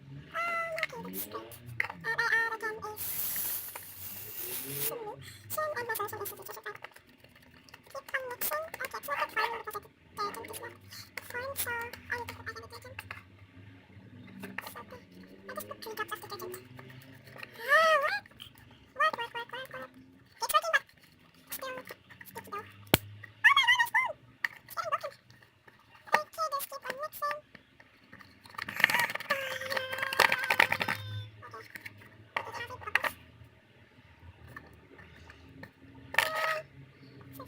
Okay, that's great. And I add again is chain and muscles and institutions. Keep on mixing. Okay, so that's fine because the detergent is not fine, so I need to put my detergent. So I just put 3 drops of detergent. Work! Work, work, work, work, work. It's working, but still sticky though. Oh my god, my spoon! It's getting broken. Okay, just keep on mixing. So